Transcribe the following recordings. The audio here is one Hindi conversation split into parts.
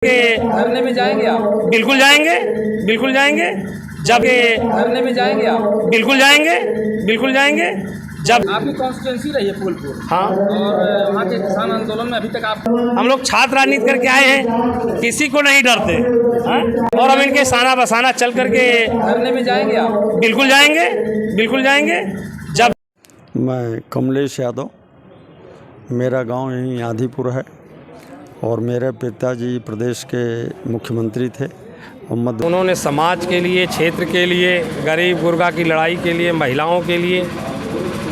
धरने में जाएंगे आप? बिल्कुल जाएंगे, बिल्कुल जाएंगे। जब धरने में जाएंगे आप? बिल्कुल जाएंगे, बिल्कुल जाएंगे। जब आपकी कॉन्स्टिट्यूंसी रही है फूलपुर, हाँ, और वहाँ के किसान आंदोलन में अभी तक आप? हम लोग छात्र राजनीति करके आए हैं, किसी को नहीं डरते हाँ? और हम इनके साना बसाना चल करके धरने में जाएंगे आप? बिल्कुल जाएंगे, बिल्कुल जाएंगे। जब मैं कमलेश यादव, मेरा गांव यहीं आदिपुर है और मेरे पिताजी प्रदेश के मुख्यमंत्री थे। उन्होंने समाज के लिए, क्षेत्र के लिए, गरीब गुरबा की लड़ाई के लिए, महिलाओं के लिए,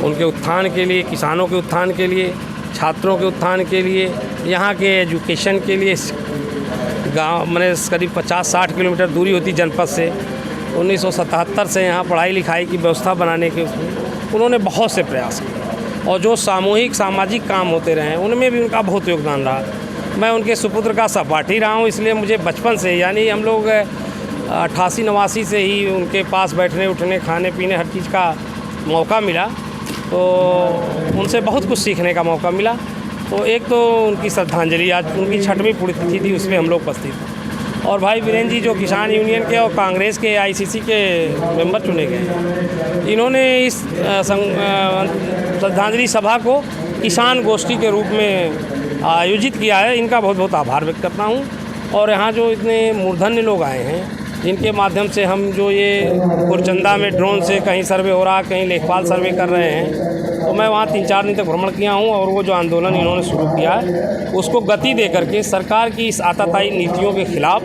उनके उत्थान के लिए, किसानों के उत्थान के लिए, छात्रों के उत्थान के लिए, यहाँ के एजुकेशन के लिए, गांव मैंने करीब 50-60 किलोमीटर दूरी होती जनपद से, 1977 से यहाँ पढ़ाई लिखाई की व्यवस्था बनाने के उसमें उन्होंने बहुत से प्रयास किए और जो सामूहिक सामाजिक काम होते रहे उनमें भी उनका बहुत योगदान रहा। मैं उनके सुपुत्र का सहपाठी रहा हूँ, इसलिए मुझे बचपन से यानी हम लोग 88-89 से ही उनके पास बैठने उठने, खाने पीने हर चीज़ का मौका मिला, तो उनसे बहुत कुछ सीखने का मौका मिला। तो एक तो उनकी श्रद्धांजलि, आज उनकी 6वीं पुण्यतिथि थी, उसमें हम लोग उपस्थित थे। और भाई वीरेंद्र जी जो किसान यूनियन के और कांग्रेस के ICC के मेंबर चुने गए, इन्होंने इस श्रद्धांजलि सभा को किसान गोष्ठी के रूप में आयोजित किया है। इनका बहुत बहुत आभार व्यक्त करता हूँ। और यहाँ जो इतने मूर्धन्य लोग आए हैं, जिनके माध्यम से हम जो ये कुरचंदा में ड्रोन से कहीं सर्वे हो रहा, कहीं लेखपाल सर्वे कर रहे हैं, तो मैं वहाँ 3-4 दिन तक भ्रमण किया हूँ और वो जो आंदोलन इन्होंने शुरू किया है उसको गति दे करके सरकार की इस आताताई नीतियों के खिलाफ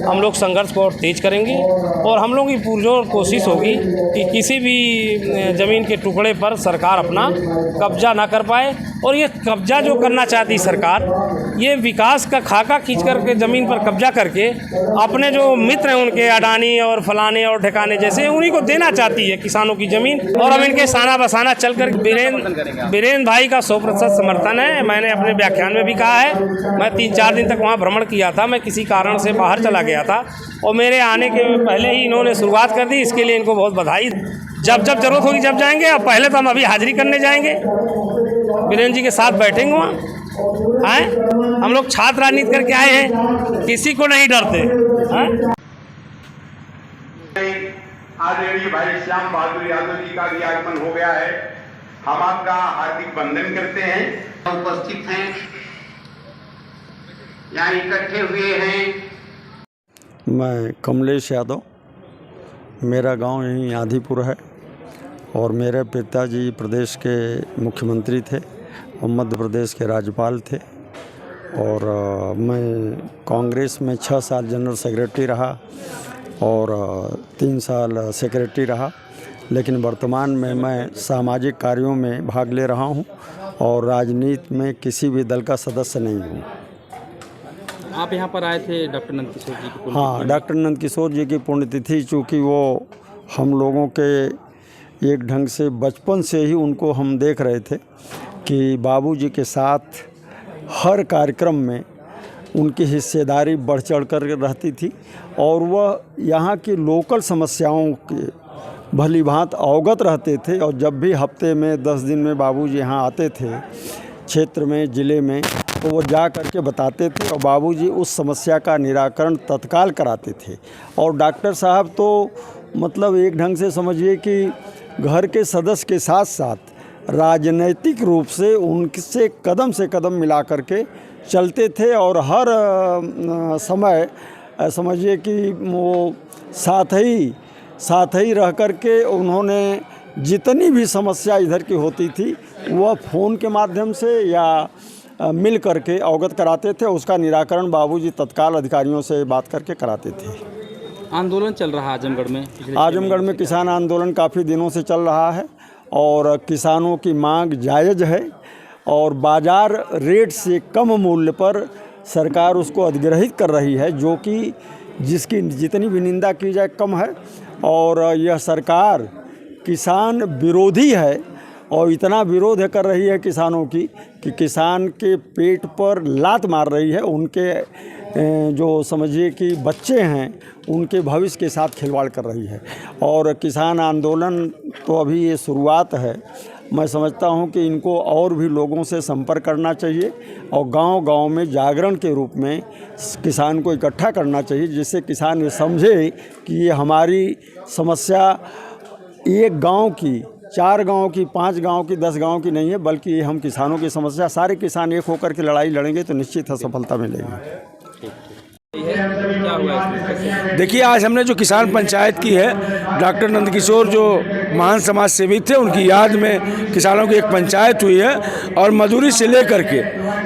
हम लोग संघर्ष को और तेज़ करेंगे। और हम लोगों की पुरजोर कोशिश होगी कि किसी भी ज़मीन के टुकड़े पर सरकार अपना कब्जा ना कर पाए। और ये कब्जा जो करना चाहती सरकार, ये विकास का खाका खींच करके ज़मीन पर कब्जा करके अपने जो मित्र हैं उनके अडानी और फलाने और ठिकाने जैसे उन्हीं को देना चाहती है किसानों की ज़मीन। और हम इनके साना बसाना चल कर वीरेंद्र भाई का 100% समर्थन है। मैंने अपने व्याख्यान में भी कहा है, मैं 3-4 दिन तक वहाँ भ्रमण किया था, मैं किसी कारण से बाहर चला गया था और मेरे आने के पहले ही इन्होंने शुरुआत कर दी, इसके लिए इनको बहुत बधाई। जब जब जरूरत होगी जब जाएंगे, और पहले तो हम अभी हाजिरी करने जाएंगे, वीरेंद्र जी के साथ बैठेंगे वहाँ आए। हम लोग छात्र राजनीति करके आए हैं, किसी को नहीं डरते हैं। आदरणीय भाई श्याम बहादुर यादव जी का भी आगमन हो गया है, हम आपका हार्दिक वंदन करते हैं। उपस्थित हैं, यहाँ इकट्ठे हुए हैं। मैं कमलेश यादव, मेरा गांव यहीं आदिपुर है और मेरे पिताजी प्रदेश के मुख्यमंत्री थे और मध्य प्रदेश के राज्यपाल थे। और मैं कांग्रेस में 6 साल जनरल सेक्रेटरी रहा और 3 साल सेक्रेटरी रहा, लेकिन वर्तमान में मैं सामाजिक कार्यों में भाग ले रहा हूं और राजनीति में किसी भी दल का सदस्य नहीं हूं। आप यहाँ पर आए थे डॉक्टर नंदकिशोर जी की? हाँ, डॉक्टर नंदकिशोर जी की पुण्यतिथि, चूँकि वो हम लोगों के एक ढंग से बचपन से ही उनको हम देख रहे थे कि बाबूजी के साथ हर कार्यक्रम में उनकी हिस्सेदारी बढ़ चढ़ कर रहती थी और वह यहाँ की लोकल समस्याओं के भली भांति अवगत रहते थे। और जब भी हफ्ते में 10 दिन में बाबूजी यहाँ आते थे क्षेत्र में, ज़िले में, तो वो जा करके बताते थे और बाबूजी उस समस्या का निराकरण तत्काल कराते थे। और डॉक्टर साहब तो मतलब एक ढंग से समझिए कि घर के सदस्य के साथ साथ राजनैतिक रूप से उनसे कदम से कदम मिला करके चलते थे और हर समय समझिए कि वो साथ ही रह कर के उन्होंने जितनी भी समस्या इधर की होती थी वह फ़ोन के माध्यम से या मिल करके अवगत कराते थे। उसका निराकरण बाबूजी तत्काल अधिकारियों से बात करके कराते थे। आंदोलन चल रहा है आजमगढ़ में? आजमगढ़ में किसान आंदोलन काफ़ी दिनों से चल रहा है और किसानों की मांग जायज़ है और बाज़ार रेट से कम मूल्य पर सरकार उसको अधिग्रहित कर रही है, जो कि जिसकी जितनी भी निंदा की जाए कम है। और यह सरकार किसान विरोधी है और इतना विरोध कर रही है किसानों की कि किसान के पेट पर लात मार रही है। उनके जो समझिए कि बच्चे हैं उनके भविष्य के साथ खिलवाड़ कर रही है। और किसान आंदोलन तो अभी ये शुरुआत है मैं समझता हूं कि इनको और भी लोगों से संपर्क करना चाहिए और गांव-गांव में जागरण के रूप में किसान को इकट्ठा करना चाहिए, जिससे किसान ये समझे कि ये हमारी समस्या एक गांव की, 4 गांव की, 5 गांव की, 10 गांव की नहीं है, बल्कि ये हम किसानों की समस्या, सारे किसान एक होकर के लड़ाई लड़ेंगे तो निश्चित सफलता मिलेगी। क्या हुआ इसमें? देखिए, आज हमने जो किसान पंचायत की है, डॉक्टर नंदकिशोर जो महान समाज सेवी थे, उनकी याद में किसानों की एक पंचायत हुई है और मधुरी से लेकर के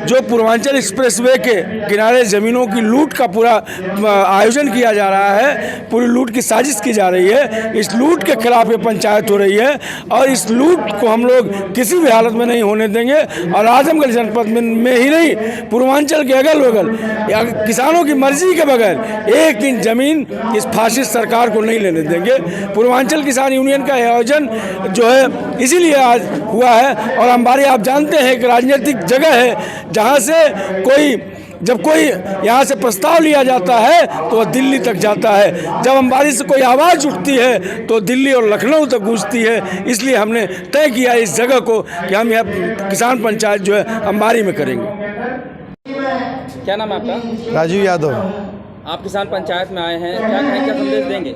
जो पूर्वांचल एक्सप्रेसवे के किनारे ज़मीनों की लूट का पूरा आयोजन किया जा रहा है, पूरी लूट की साजिश की जा रही है। इस लूट के खिलाफ ये पंचायत हो रही है और इस लूट को हम लोग किसी भी हालत में नहीं होने देंगे और आजमगढ़ जनपद में ही नहीं, पूर्वांचल के अगल बगल किसानों की मर्जी के बगैर 1 इंच ज़मीन इस फाशिस्ट सरकार को नहीं लेने देंगे। पूर्वांचल किसान यूनियन का आयोजन जो है इसीलिए आज हुआ है। और अंबारी आप जानते हैं एक राजनीतिक जगह है जहाँ से जब कोई यहाँ से प्रस्ताव लिया जाता है तो वह दिल्ली तक जाता है, जब अंबारी से कोई आवाज़ उठती है तो दिल्ली और लखनऊ तक गूंजती है। इसलिए हमने तय किया इस जगह को कि हम यह किसान पंचायत जो है अंबारी में करेंगे। क्या नाम है आपका? राजीव यादव। आप किसान पंचायत में आए हैं, क्या कहें, क्या संदेश देंगे?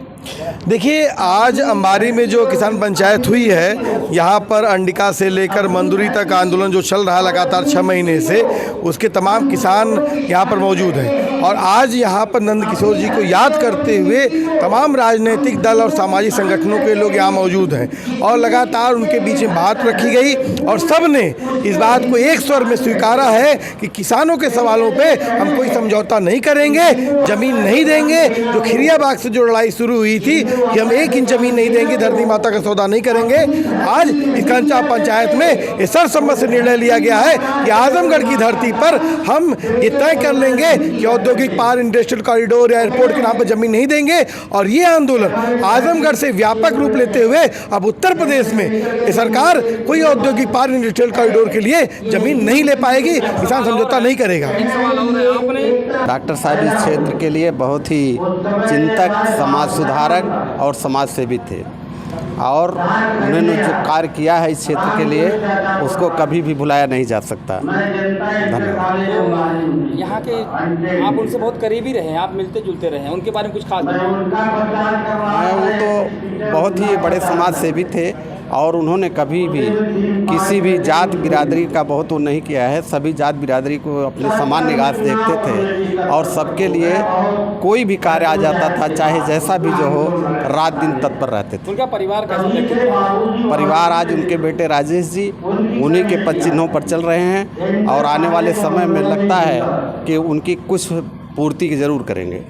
देखिए, आज अंबारी में जो किसान पंचायत हुई है, यहाँ पर अंडिका से लेकर मंदुरी तक आंदोलन जो चल रहा है लगातार 6 महीने से, उसके तमाम किसान यहाँ पर मौजूद हैं। और आज यहाँ पर नंदकिशोर जी को याद करते हुए तमाम राजनीतिक दल और सामाजिक संगठनों के लोग यहाँ मौजूद हैं और लगातार उनके बीच में बात रखी गई और सब ने इस बात को एक स्वर में स्वीकारा है कि किसानों के सवालों पर हम कोई समझौता नहीं करेंगे, ज़मीन नहीं देंगे। जो खिरियाबाग से जो लड़ाई शुरू हुई थी कि हम 1 इंच ज़मीन नहीं देंगे, धरती माता का सौदा नहीं करेंगे, आज इस पंचायत में ये सर्वसम्मत से निर्णय लिया गया है कि आजमगढ़ की धरती पर हम ये तय कर लेंगे कि औद्योगिक पार्क, इंडस्ट्रियल कॉरिडोर या एयरपोर्ट के नाम पर ज़मीन नहीं देंगे। और ये आंदोलन आजमगढ़ से व्यापक रूप लेते हुए अब उत्तर प्रदेश में ये सरकार कोई औद्योगिक पार्क, इंडस्ट्रियल कॉरिडोर के लिए ज़मीन नहीं ले पाएगी, किसान समझौता नहीं करेगा। डॉक्टर साहब इस क्षेत्र के लिए बहुत ही चिंतक, समाज सुधारक और समाज सेवी थे और उन्होंने जो कार्य किया है इस क्षेत्र के लिए उसको कभी भी भुलाया नहीं जा सकता। धन्यवाद। यहाँ के आप उनसे बहुत करीबी रहे हैं, आप मिलते जुलते रहे हैं, उनके बारे में कुछ खास बताएं। वो तो बहुत ही बड़े समाज सेवी थे और उन्होंने कभी भी किसी भी जात बिरादरी का बहुत वो नहीं किया है। सभी जात बिरादरी को अपने समान निगाह से देखते थे और सबके लिए कोई भी कार्य आ जाता था, चाहे जैसा भी जो हो, रात दिन तत्पर रहते थे। उनका परिवार कैसा? परिवार आज उनके बेटे राजेश जी उन्हीं के पद चिन्हों पर चल रहे हैं और आने वाले समय में लगता है कि उनकी कुछ पूर्ति ज़रूर करेंगे।